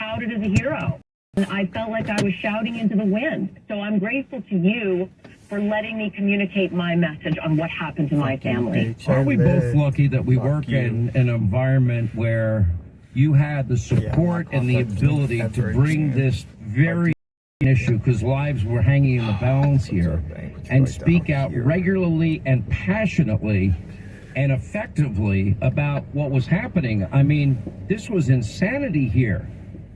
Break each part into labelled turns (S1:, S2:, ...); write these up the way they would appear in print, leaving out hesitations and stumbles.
S1: touted as a hero. And I felt like I was shouting into the wind. So I'm grateful to you for letting me communicate my message on what happened to my family.
S2: Aren't we both lucky that we work in an environment where you had the support and the ability to bring this very issue, because lives were hanging in the balance here, and speak out regularly and passionately and effectively about what was happening? I mean, this was insanity here.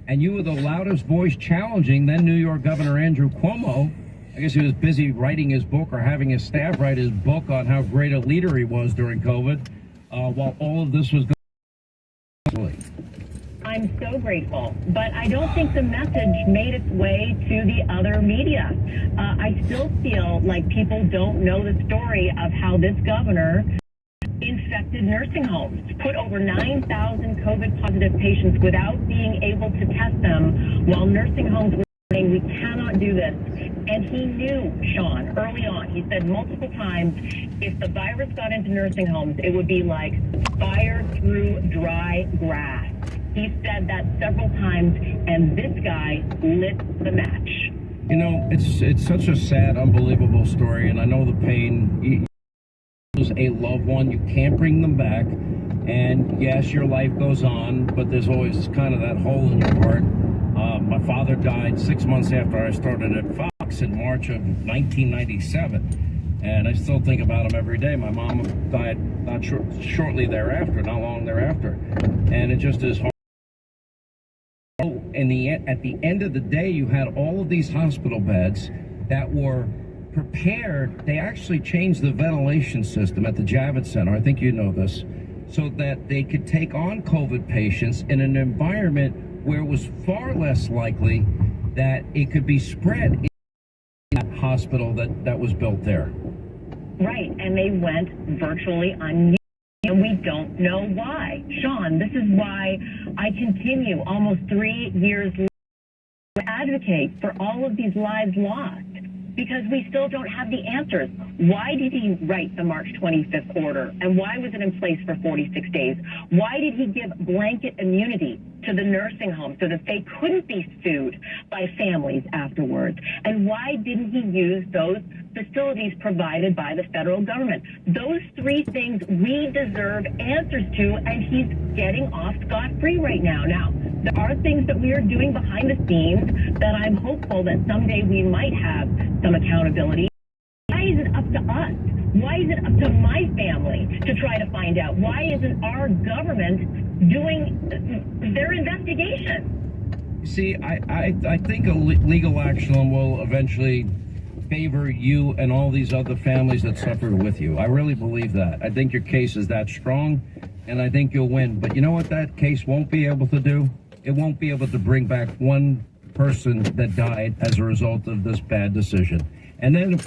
S2: And you were the loudest voice challenging then New York Governor Andrew Cuomo. I guess he was busy writing his book or having his staff write his book on how great a leader he was during COVID, while all of this was going on.
S1: I'm so grateful, but I don't think the message made its way to the other media. I still feel like people don't know the story of how this governor infected nursing homes, put over 9,000 COVID-positive patients without being able to test them, while nursing homes were saying, we cannot do this. And he knew, Sean, early on, he said multiple times, if the virus got into nursing homes, it would be like fire through dry grass. He said that several times, and this guy lit the match.
S2: You know, it's such a sad, unbelievable story, and I know the pain. A loved one, you can't bring them back, and yes, your life goes on, but there's always kind of that hole in your heart. My father died 6 months after I started at Fox in March of 1997, and I still think about him every day. My mom died shortly thereafter, not long thereafter, and it just is hard. At the end of the day, you had all of these hospital beds that were prepared. They actually changed the ventilation system at the Javits Center, I think you know this, so that they could take on COVID patients in an environment where it was far less likely that it could be spread in that hospital that was built there.
S1: Right, and they went virtually unused, and we don't know why. Sean, this is why I continue almost 3 years later to advocate for all of these lives lost. Because we still don't have the answers. Why did he write the March 25th order? And why was it in place for 46 days? Why did he give blanket immunity to the nursing homes so that they couldn't be sued by families afterwards? And why didn't he use those facilities provided by the federal government? Those three things we deserve answers to, and he's getting off scot-free right now. Now, there are things that we are doing behind the scenes that I'm hopeful that someday we might have some accountability. Why is it up to us? Why is it up to my family to try to find out? Why isn't our government doing their investigation?
S2: See, I think a legal action will eventually favor you and all these other families that suffered with you. I really believe that. I think your case is that strong, and I think you'll win. But you know what that case won't be able to do? It won't be able to bring back one person that died as a result of this bad decision. And then